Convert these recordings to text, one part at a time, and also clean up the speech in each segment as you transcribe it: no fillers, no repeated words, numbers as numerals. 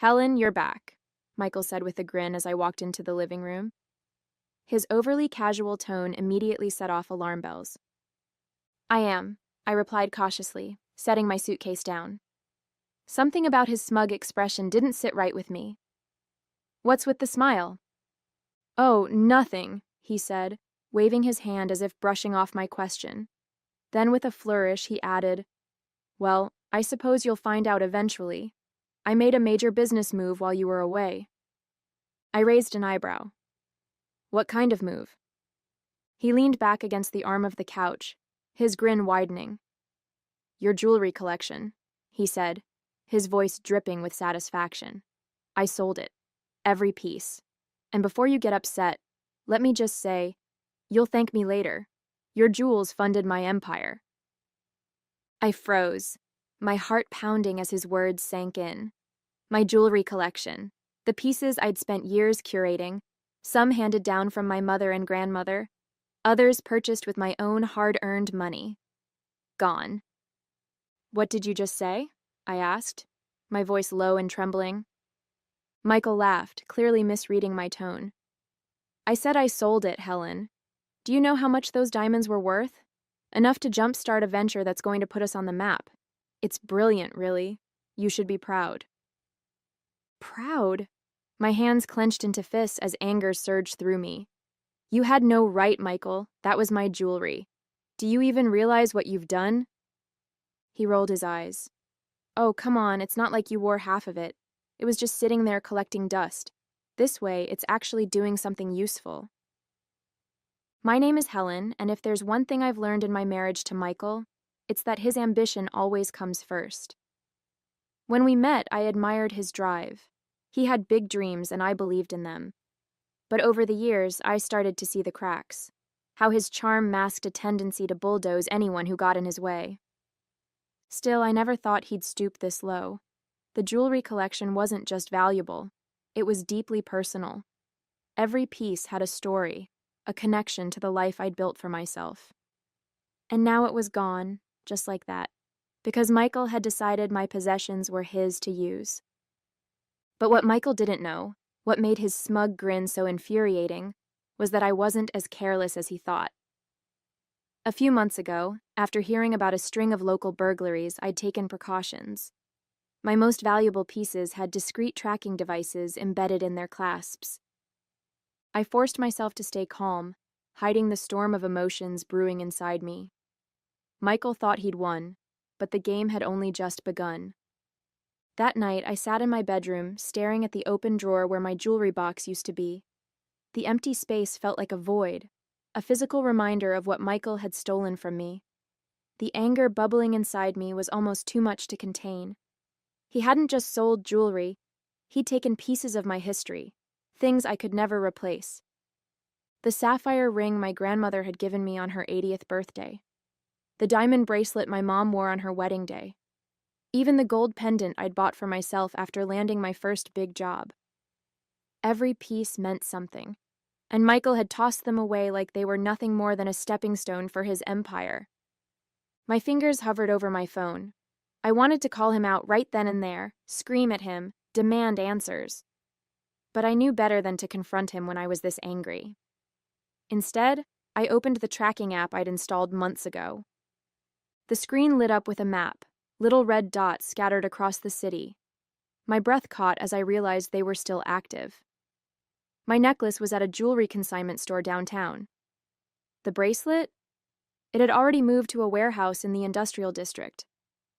Helen, you're back, Michael said with a grin as I walked into the living room. His overly casual tone immediately set off alarm bells. I am, I replied cautiously, setting my suitcase down. Something about his smug expression didn't sit right with me. What's with the smile? Oh, nothing, he said, waving his hand as if brushing off my question. Then with a flourish, he added, Well, I suppose you'll find out eventually. I made a major business move while you were away. I raised an eyebrow. What kind of move? He leaned back against the arm of the couch, his grin widening. Your jewelry collection, he said, his voice dripping with satisfaction. I sold it. Every piece. And before you get upset, let me just say, you'll thank me later. Your jewels funded my empire. I froze, my heart pounding as his words sank in. My jewelry collection, the pieces I'd spent years curating, some handed down from my mother and grandmother, others purchased with my own hard-earned money. Gone. What did you just say? I asked, my voice low and trembling. Michael laughed, clearly misreading my tone. I said I sold it, Helen. Do you know how much those diamonds were worth? Enough to jumpstart a venture that's going to put us on the map. It's brilliant, really. You should be proud. Proud? My hands clenched into fists as anger surged through me. You had no right, Michael. That was my jewelry. Do you even realize what you've done? He rolled his eyes. Oh, come on, it's not like you wore half of it. It was just sitting there collecting dust. This way, it's actually doing something useful. My name is Helen, and if there's one thing I've learned in my marriage to Michael, it's that his ambition always comes first. When we met, I admired his drive. He had big dreams, and I believed in them. But over the years, I started to see the cracks. How his charm masked a tendency to bulldoze anyone who got in his way. Still, I never thought he'd stoop this low. The jewelry collection wasn't just valuable. It was deeply personal. Every piece had a story, a connection to the life I'd built for myself. And now it was gone, just like that, because Michael had decided my possessions were his to use. But what Michael didn't know, what made his smug grin so infuriating, was that I wasn't as careless as he thought. A few months ago, after hearing about a string of local burglaries, I'd taken precautions. My most valuable pieces had discreet tracking devices embedded in their clasps. I forced myself to stay calm, hiding the storm of emotions brewing inside me. Michael thought he'd won, but the game had only just begun. That night, I sat in my bedroom, staring at the open drawer where my jewelry box used to be. The empty space felt like a void, a physical reminder of what Michael had stolen from me. The anger bubbling inside me was almost too much to contain. He hadn't just sold jewelry, he'd taken pieces of my history, things I could never replace. The sapphire ring my grandmother had given me on her 80th birthday. The diamond bracelet my mom wore on her wedding day. Even the gold pendant I'd bought for myself after landing my first big job. Every piece meant something, and Michael had tossed them away like they were nothing more than a stepping stone for his empire. My fingers hovered over my phone. I wanted to call him out right then and there, scream at him, demand answers. But I knew better than to confront him when I was this angry. Instead, I opened the tracking app I'd installed months ago. The screen lit up with a map, little red dots scattered across the city. My breath caught as I realized they were still active. My necklace was at a jewelry consignment store downtown. The bracelet? It had already moved to a warehouse in the industrial district.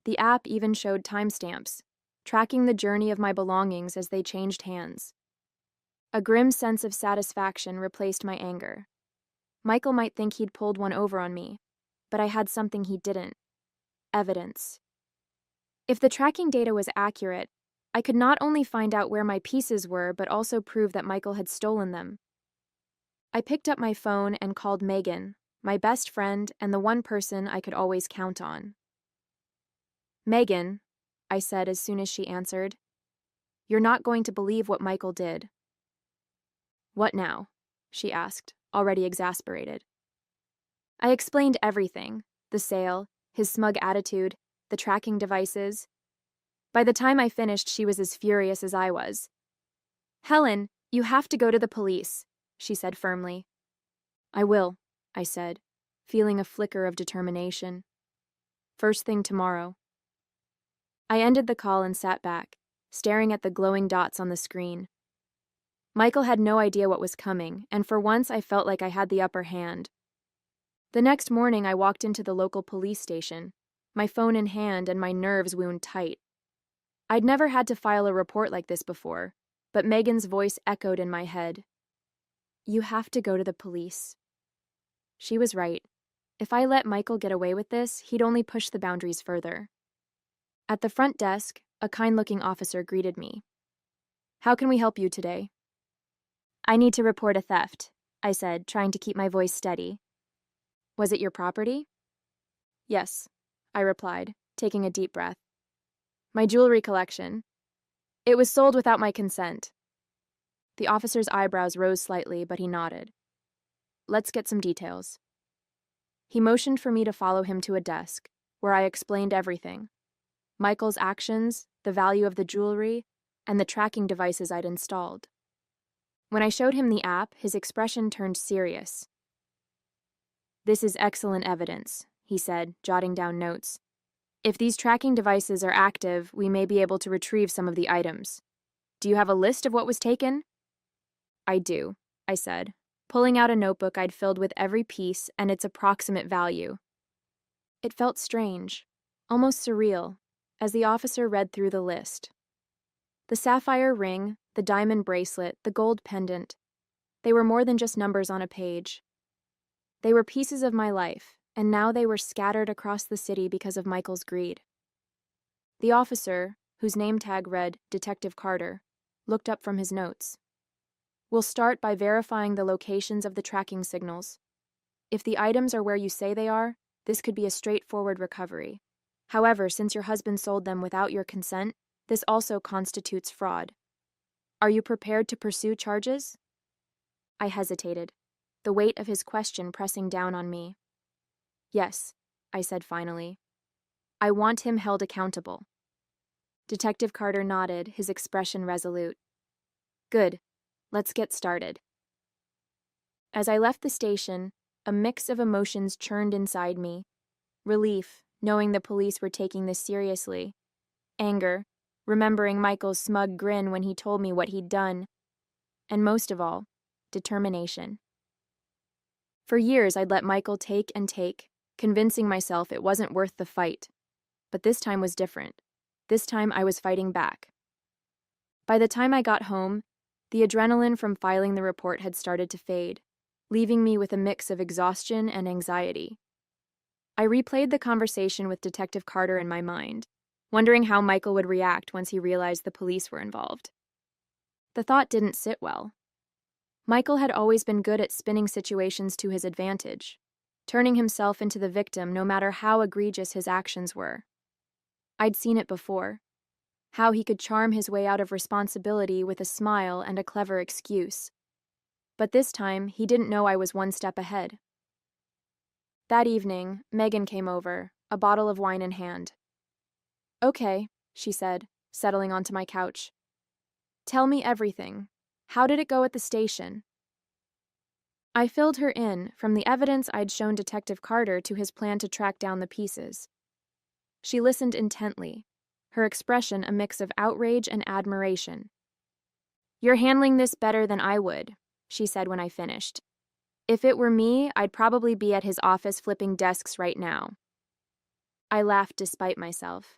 The app even showed timestamps, tracking the journey of my belongings as they changed hands. A grim sense of satisfaction replaced my anger. Michael might think he'd pulled one over on me, but I had something he didn't. Evidence. If the tracking data was accurate, I could not only find out where my pieces were, but also prove that Michael had stolen them. I picked up my phone and called Megan, my best friend and the one person I could always count on. Megan, I said as soon as she answered, you're not going to believe what Michael did. What now? She asked, already exasperated. I explained everything, the sale, his smug attitude, the tracking devices. By the time I finished, she was as furious as I was. "Helen, you have to go to the police," she said firmly. "I will," I said, feeling a flicker of determination. "First thing tomorrow." I ended the call and sat back, staring at the glowing dots on the screen. Michael had no idea what was coming, and for once I felt like I had the upper hand. The next morning, I walked into the local police station, my phone in hand and my nerves wound tight. I'd never had to file a report like this before, but Megan's voice echoed in my head. "You have to go to the police." She was right. If I let Michael get away with this, he'd only push the boundaries further. At the front desk, a kind-looking officer greeted me. "How can we help you today?" "I need to report a theft," I said, trying to keep my voice steady. "Was it your property?" "Yes," I replied, taking a deep breath. "My jewelry collection. It was sold without my consent." The officer's eyebrows rose slightly, but he nodded. "Let's get some details." He motioned for me to follow him to a desk, where I explained everything. Michael's actions, the value of the jewelry, and the tracking devices I'd installed. When I showed him the app, his expression turned serious. "This is excellent evidence," he said, jotting down notes. "If these tracking devices are active, we may be able to retrieve some of the items. Do you have a list of what was taken?" "I do," I said, pulling out a notebook I'd filled with every piece and its approximate value. It felt strange, almost surreal, as the officer read through the list. The sapphire ring, the diamond bracelet, the gold pendant. They were more than just numbers on a page. They were pieces of my life, and now they were scattered across the city because of Michael's greed. The officer, whose name tag read Detective Carter, looked up from his notes. "We'll start by verifying the locations of the tracking signals. If the items are where you say they are, this could be a straightforward recovery. However, since your husband sold them without your consent, this also constitutes fraud. Are you prepared to pursue charges?" I hesitated, the weight of his question pressing down on me. "Yes," I said finally. "I want him held accountable." Detective Carter nodded, his expression resolute. "Good. Let's get started." As I left the station, a mix of emotions churned inside me. Relief, knowing the police were taking this seriously. Anger, remembering Michael's smug grin when he told me what he'd done. And most of all, determination. For years, I'd let Michael take and take, convincing myself it wasn't worth the fight. But this time was different. This time I was fighting back. By the time I got home, the adrenaline from filing the report had started to fade, leaving me with a mix of exhaustion and anxiety. I replayed the conversation with Detective Carter in my mind, wondering how Michael would react once he realized the police were involved. The thought didn't sit well. Michael had always been good at spinning situations to his advantage, turning himself into the victim no matter how egregious his actions were. I'd seen it before. How he could charm his way out of responsibility with a smile and a clever excuse. But this time, he didn't know I was one step ahead. That evening, Megan came over, a bottle of wine in hand. "Okay," she said, settling onto my couch. "Tell me everything. How did it go at the station?" I filled her in, from the evidence I'd shown Detective Carter to his plan to track down the pieces. She listened intently, her expression a mix of outrage and admiration. "You're handling this better than I would," she said when I finished. "If it were me, I'd probably be at his office flipping desks right now." I laughed despite myself.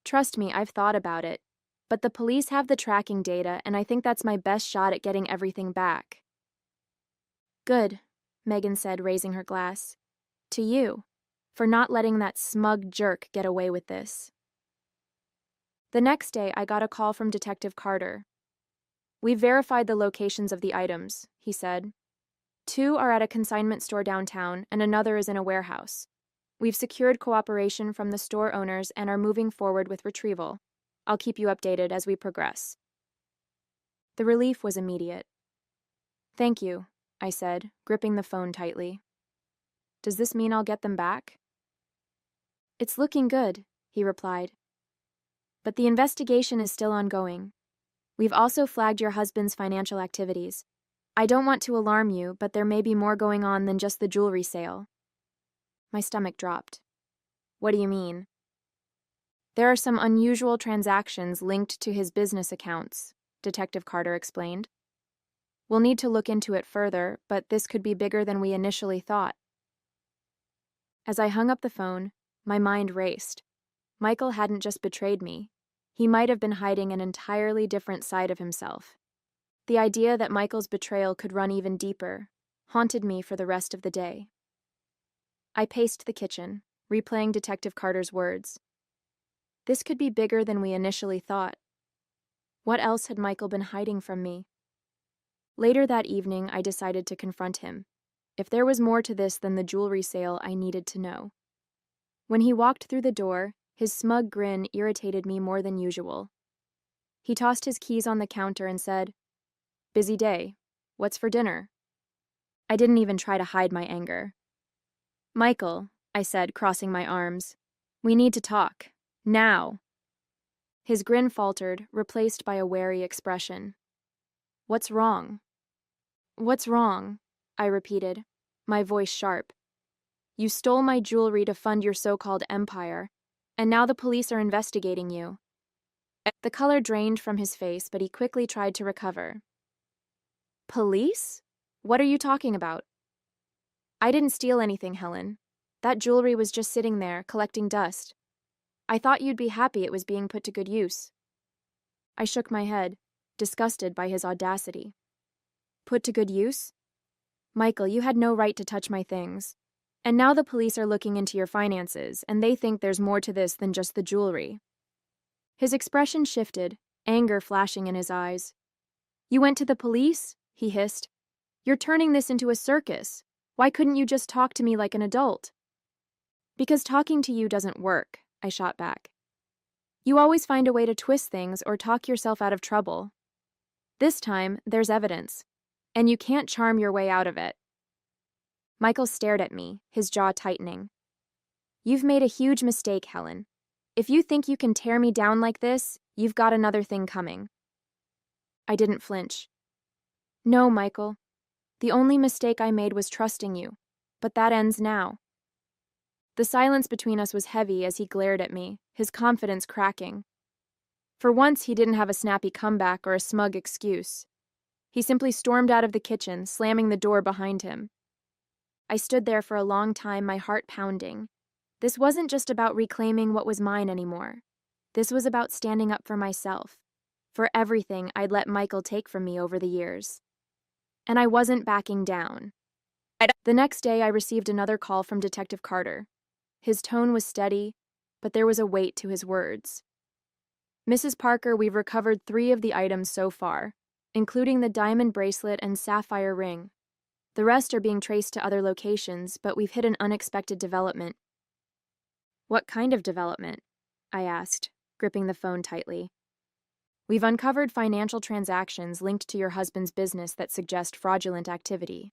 "Trust me, I've thought about it. But the police have the tracking data, and I think that's my best shot at getting everything back." "Good," Megan said, raising her glass. "To you, for not letting that smug jerk get away with this." The next day, I got a call from Detective Carter. "We've verified the locations of the items," he said. 2 are at a consignment store downtown, and another is in a warehouse. We've secured cooperation from the store owners and are moving forward with retrieval. I'll keep you updated as we progress." The relief was immediate. "Thank you," I said, gripping the phone tightly. "Does this mean I'll get them back?" "It's looking good," he replied. But the investigation is still ongoing. We've also flagged your husband's financial activities. I don't want to alarm you, but there may be more going on than just the jewelry sale. My stomach dropped. What do you mean? There are some unusual transactions linked to his business accounts, Detective Carter explained. We'll need to look into it further, but this could be bigger than we initially thought. As I hung up the phone, my mind raced. Michael hadn't just betrayed me. He might have been hiding an entirely different side of himself. The idea that Michael's betrayal could run even deeper haunted me for the rest of the day. I paced the kitchen, replaying Detective Carter's words. This could be bigger than we initially thought. What else had Michael been hiding from me? Later that evening, I decided to confront him. If there was more to this than the jewelry sale, I needed to know. When he walked through the door, his smug grin irritated me more than usual. He tossed his keys on the counter and said, "Busy day. What's for dinner?" I didn't even try to hide my anger. "Michael," I said, crossing my arms, "we need to talk. Now." His grin faltered, replaced by a wary expression. "What's wrong?" "What's wrong?" I repeated, my voice sharp. "You stole my jewelry to fund your so-called empire, and now the police are investigating you." The color drained from his face, but he quickly tried to recover. "Police? What are you talking about?" "I didn't steal anything, Helen. That jewelry was just sitting there, collecting dust. I thought you'd be happy it was being put to good use." I shook my head, disgusted by his audacity. "Put to good use? Michael, you had no right to touch my things. And now the police are looking into your finances, and they think there's more to this than just the jewelry." His expression shifted, anger flashing in his eyes. "You went to the police?" he hissed. "You're turning this into a circus. Why couldn't you just talk to me like an adult?" "Because talking to you doesn't work," I shot back. "You always find a way to twist things or talk yourself out of trouble. This time, there's evidence, and you can't charm your way out of it." Michael stared at me, his jaw tightening. "You've made a huge mistake, Helen. If you think you can tear me down like this, you've got another thing coming." I didn't flinch. "No, Michael. The only mistake I made was trusting you, but that ends now." The silence between us was heavy as he glared at me, his confidence cracking. For once, he didn't have a snappy comeback or a smug excuse. He simply stormed out of the kitchen, slamming the door behind him. I stood there for a long time, my heart pounding. This wasn't just about reclaiming what was mine anymore. This was about standing up for myself, for everything I'd let Michael take from me over the years. And I wasn't backing down. The next day, I received another call from Detective Carter. His tone was steady, but there was a weight to his words. "Mrs. Parker, we've recovered 3 of the items so far, including the diamond bracelet and sapphire ring. The rest are being traced to other locations, but we've hit an unexpected development." "What kind of development?" I asked, gripping the phone tightly. "We've uncovered financial transactions linked to your husband's business that suggest fraudulent activity.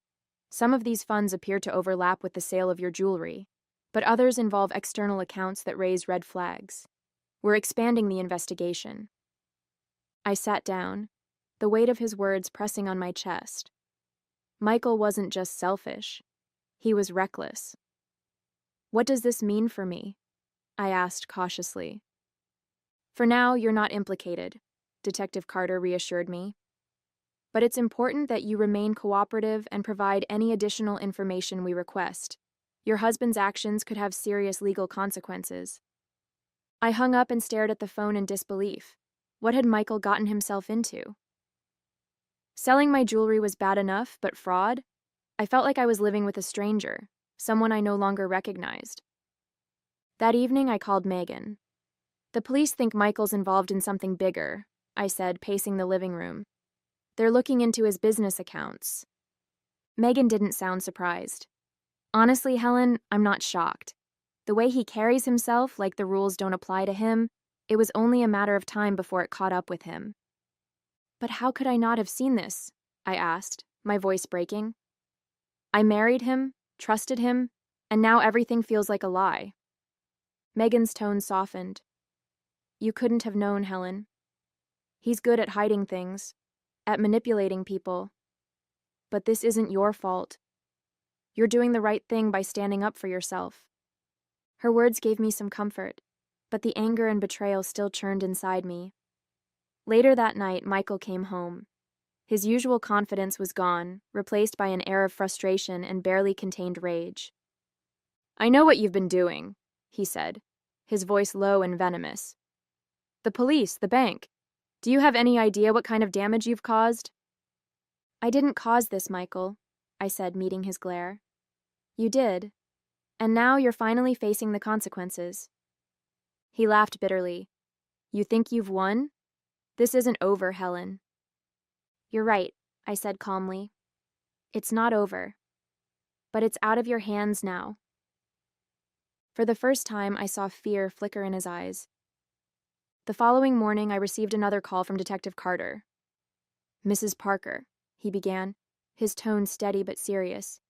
Some of these funds appear to overlap with the sale of your jewelry, but others involve external accounts that raise red flags. We're expanding the investigation." I sat down, the weight of his words pressing on my chest. Michael wasn't just selfish. He was reckless. "What does this mean for me?" I asked cautiously. "For now, you're not implicated," Detective Carter reassured me. "But it's important that you remain cooperative and provide any additional information we request. Your husband's actions could have serious legal consequences." I hung up and stared at the phone in disbelief. What had Michael gotten himself into? Selling my jewelry was bad enough, but fraud? I felt like I was living with a stranger, someone I no longer recognized. That evening, I called Megan. "The police think Michael's involved in something bigger," I said, pacing the living room. "They're looking into his business accounts." Megan didn't sound surprised. "Honestly, Helen, I'm not shocked. The way he carries himself, like the rules don't apply to him, it was only a matter of time before it caught up with him." "But how could I not have seen this?" I asked, my voice breaking. "I married him, trusted him, and now everything feels like a lie." Megan's tone softened. You couldn't have known, Helen. He's good at hiding things, at manipulating people. But this isn't your fault. You're doing the right thing by standing up for yourself." Her words gave me some comfort, but the anger and betrayal still churned inside me. Later that night, Michael came home. His usual confidence was gone, replaced by an air of frustration and barely contained rage. "I know what you've been doing," he said, his voice low and venomous. "The police, the bank. Do you have any idea what kind of damage you've caused?" "I didn't cause this, Michael," I said, meeting his glare. "You did. And now you're finally facing the consequences." He laughed bitterly. "You think you've won? This isn't over, Helen." "You're right," I said calmly. "It's not over. But it's out of your hands now." For the first time, I saw fear flicker in his eyes. The following morning, I received another call from Detective Carter. "Mrs. Parker," he began, his tone steady but serious.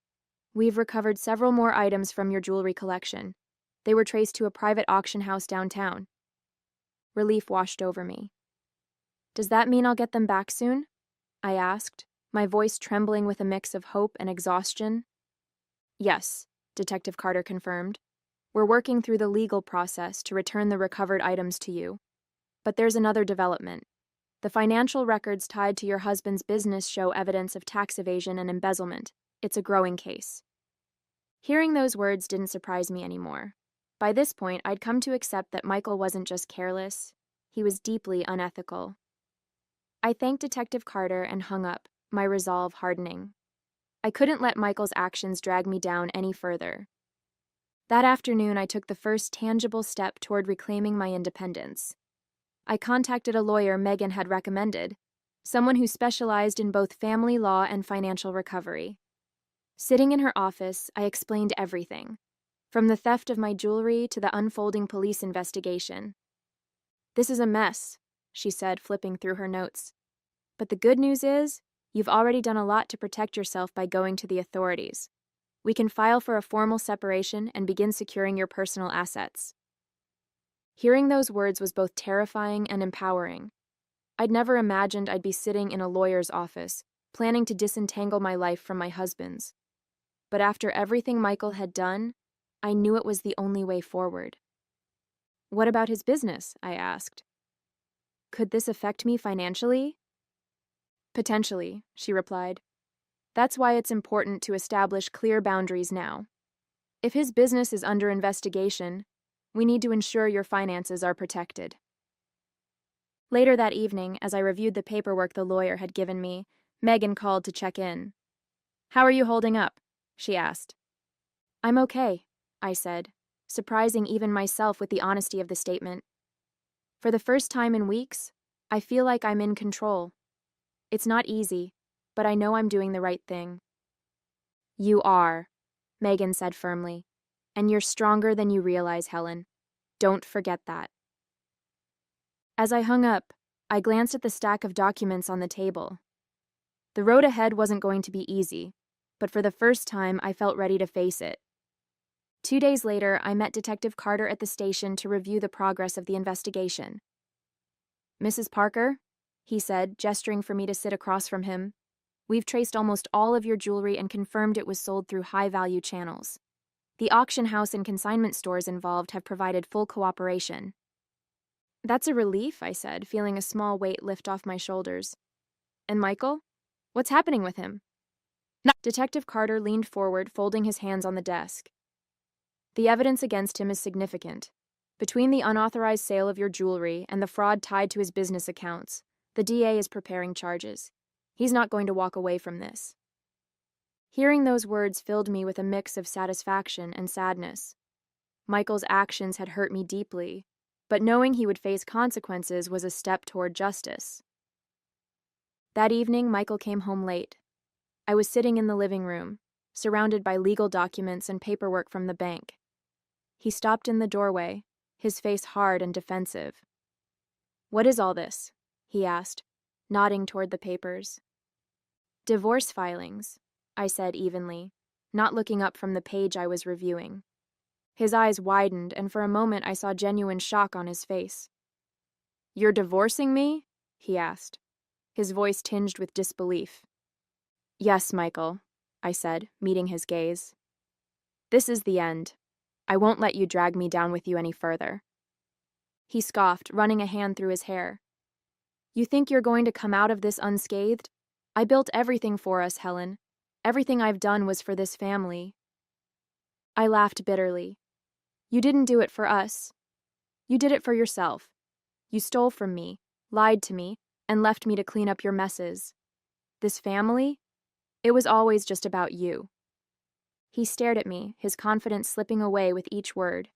"We've recovered several more items from your jewelry collection. They were traced to a private auction house downtown." Relief washed over me. "Does that mean I'll get them back soon?" I asked, my voice trembling with a mix of hope and exhaustion. "Yes," Detective Carter confirmed. "We're working through the legal process to return the recovered items to you. But there's another development. The financial records tied to your husband's business show evidence of tax evasion and embezzlement. It's a growing case." Hearing those words didn't surprise me anymore. By this point, I'd come to accept that Michael wasn't just careless, he was deeply unethical. I thanked Detective Carter and hung up, my resolve hardening. I couldn't let Michael's actions drag me down any further. That afternoon, I took the first tangible step toward reclaiming my independence. I contacted a lawyer Megan had recommended, someone who specialized in both family law and financial recovery. Sitting in her office, I explained everything, from the theft of my jewelry to the unfolding police investigation. "This is a mess," she said, flipping through her notes. "But the good news is, you've already done a lot to protect yourself by going to the authorities. We can file for a formal separation and begin securing your personal assets." Hearing those words was both terrifying and empowering. I'd never imagined I'd be sitting in a lawyer's office, planning to disentangle my life from my husband's. But after everything Michael had done, I knew it was the only way forward. "What about his business?" I asked. "Could this affect me financially?" "Potentially," she replied. "That's why it's important to establish clear boundaries now. If his business is under investigation, we need to ensure your finances are protected." Later that evening, as I reviewed the paperwork the lawyer had given me, Megan called to check in. "How are you holding up?" she asked. "I'm okay," I said, surprising even myself with the honesty of the statement. "For the first time in weeks, I feel like I'm in control. It's not easy, but I know I'm doing the right thing." "You are," Megan said firmly. "And you're stronger than you realize, Helen. Don't forget that." As I hung up, I glanced at the stack of documents on the table. The road ahead wasn't going to be easy, but for the first time, I felt ready to face it. 2 days later, I met Detective Carter at the station to review the progress of the investigation. "Mrs. Parker," he said, gesturing for me to sit across from him, "we've traced almost all of your jewelry and confirmed it was sold through high-value channels. The auction house and consignment stores involved have provided full cooperation." "That's a relief," I said, feeling a small weight lift off my shoulders. "And Michael? What's happening with him?" Detective Carter leaned forward, folding his hands on the desk. "The evidence against him is significant. Between the unauthorized sale of your jewelry and the fraud tied to his business accounts, the DA is preparing charges. He's not going to walk away from this." Hearing those words filled me with a mix of satisfaction and sadness. Michael's actions had hurt me deeply, but knowing he would face consequences was a step toward justice. That evening, Michael came home late. I was sitting in the living room, surrounded by legal documents and paperwork from the bank. He stopped in the doorway, his face hard and defensive. "What is all this?" he asked, nodding toward the papers. "Divorce filings," I said evenly, not looking up from the page I was reviewing. His eyes widened, and for a moment I saw genuine shock on his face. You're divorcing me? He asked, his voice tinged with disbelief. Yes, Michael, I said, meeting his gaze. This is the end. I won't let you drag me down with you any further. He scoffed, running a hand through his hair. You think you're going to come out of this unscathed? I built everything for us, Helen. Everything I've done was for this family. I laughed bitterly. You didn't do it for us. You did it for yourself. You stole from me, lied to me, and left me to clean up your messes. This family? It was always just about you. He stared at me, his confidence slipping away with each word.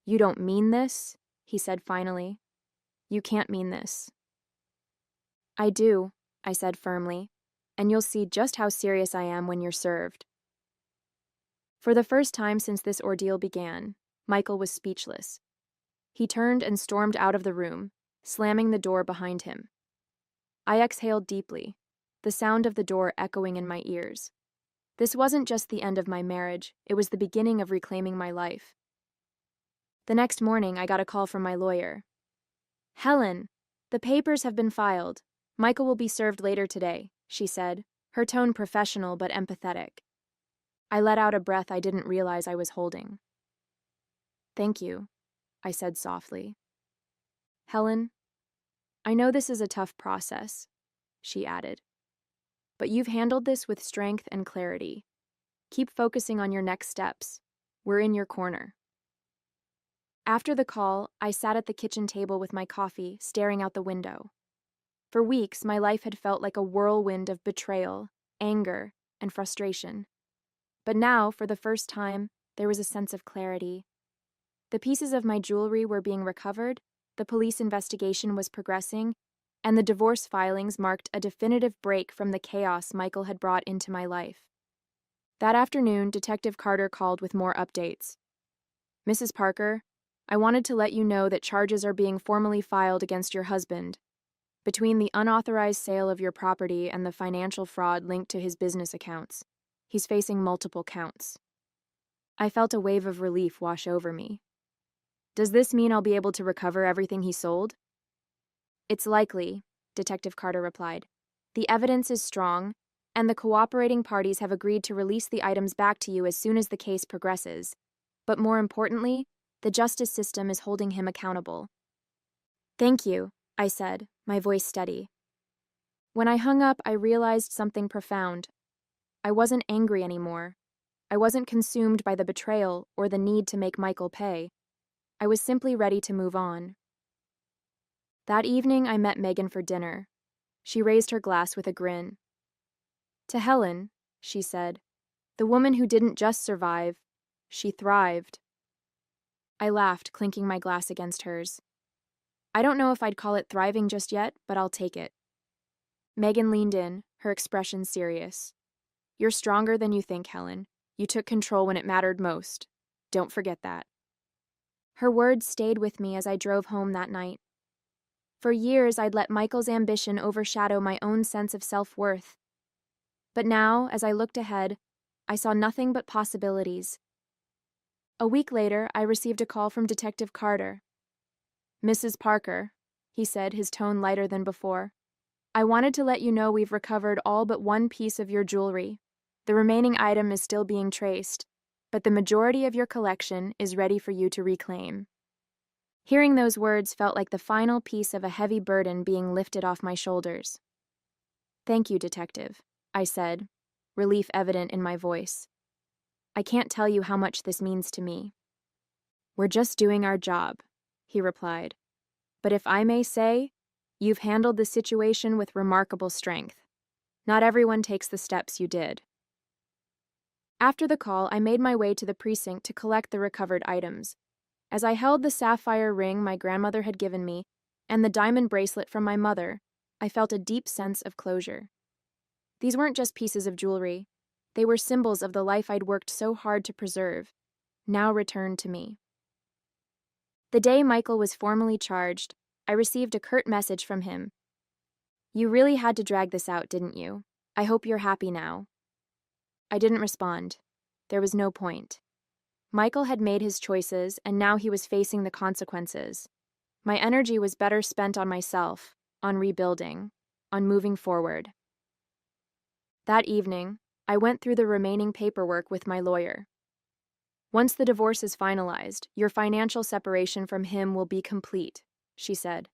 You don't mean this? He said finally. You can't mean this. I do, I said firmly, and you'll see just how serious I am when you're served. For the first time since this ordeal began, Michael was speechless. He turned and stormed out of the room, slamming the door behind him. I exhaled deeply, the sound of the door echoing in my ears. This wasn't just the end of my marriage, it was the beginning of reclaiming my life. The next morning, I got a call from my lawyer. Helen, the papers have been filed. Michael will be served later today, she said, her tone professional but empathetic. I let out a breath I didn't realize I was holding. Thank you, I said softly. Helen, I know this is a tough process, she added. But you've handled this with strength and clarity. Keep focusing on your next steps. We're in your corner. After the call, I sat at the kitchen table with my coffee, staring out the window. For weeks, my life had felt like a whirlwind of betrayal, anger, and frustration. But now, for the first time, there was a sense of clarity. The pieces of my jewelry were being recovered, the police investigation was progressing, and the divorce filings marked a definitive break from the chaos Michael had brought into my life. That afternoon, Detective Carter called with more updates. Mrs. Parker, I wanted to let you know that charges are being formally filed against your husband. Between the unauthorized sale of your property and the financial fraud linked to his business accounts, he's facing multiple counts. I felt a wave of relief wash over me. Does this mean I'll be able to recover everything he sold? It's likely, Detective Carter replied. The evidence is strong, and the cooperating parties have agreed to release the items back to you as soon as the case progresses. But more importantly, the justice system is holding him accountable. Thank you, I said, my voice steady. When I hung up, I realized something profound. I wasn't angry anymore. I wasn't consumed by the betrayal or the need to make Michael pay. I was simply ready to move on. That evening, I met Megan for dinner. She raised her glass with a grin. To Helen, she said, the woman who didn't just survive, she thrived. I laughed, clinking my glass against hers. I don't know if I'd call it thriving just yet, but I'll take it. Megan leaned in, her expression serious. You're stronger than you think, Helen. You took control when it mattered most. Don't forget that. Her words stayed with me as I drove home that night. For years, I'd let Michael's ambition overshadow my own sense of self-worth. But now, as I looked ahead, I saw nothing but possibilities. A week later, I received a call from Detective Carter. Mrs. Parker, he said, his tone lighter than before. I wanted to let you know we've recovered all but one piece of your jewelry. The remaining item is still being traced, but the majority of your collection is ready for you to reclaim. Hearing those words felt like the final piece of a heavy burden being lifted off my shoulders. Thank you, Detective, I said, relief evident in my voice. I can't tell you how much this means to me. We're just doing our job, he replied. But if I may say, you've handled the situation with remarkable strength. Not everyone takes the steps you did. After the call, I made my way to the precinct to collect the recovered items. As I held the sapphire ring my grandmother had given me and the diamond bracelet from my mother, I felt a deep sense of closure. These weren't just pieces of jewelry. They were symbols of the life I'd worked so hard to preserve, now returned to me. The day Michael was formally charged, I received a curt message from him. You really had to drag this out, didn't you? I hope you're happy now. I didn't respond. There was no point. Michael had made his choices, and now he was facing the consequences. My energy was better spent on myself, on rebuilding, on moving forward. That evening, I went through the remaining paperwork with my lawyer. Once the divorce is finalized, your financial separation from him will be complete, she said.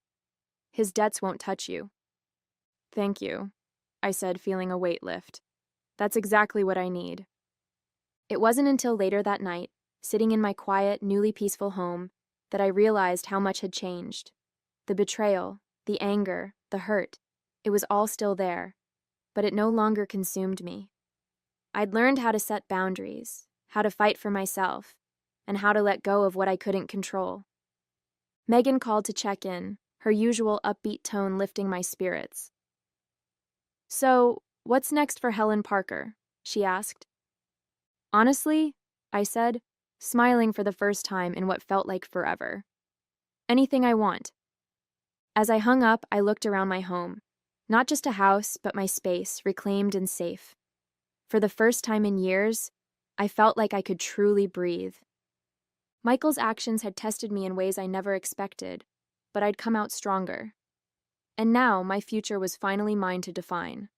His debts won't touch you. Thank you, I said, feeling a weight lift. That's exactly what I need. It wasn't until later that night, sitting in my quiet, newly peaceful home, that I realized how much had changed. The betrayal, the anger, the hurt, it was all still there, but it no longer consumed me. I'd learned how to set boundaries, how to fight for myself, and how to let go of what I couldn't control. Megan called to check in, her usual upbeat tone lifting my spirits. So, what's next for Helen Parker? She asked. Honestly, I said, smiling for the first time in what felt like forever. Anything I want. As I hung up, I looked around my home. Not just a house, but my space, reclaimed and safe. For the first time in years, I felt like I could truly breathe. Michael's actions had tested me in ways I never expected, but I'd come out stronger. And now my future was finally mine to define.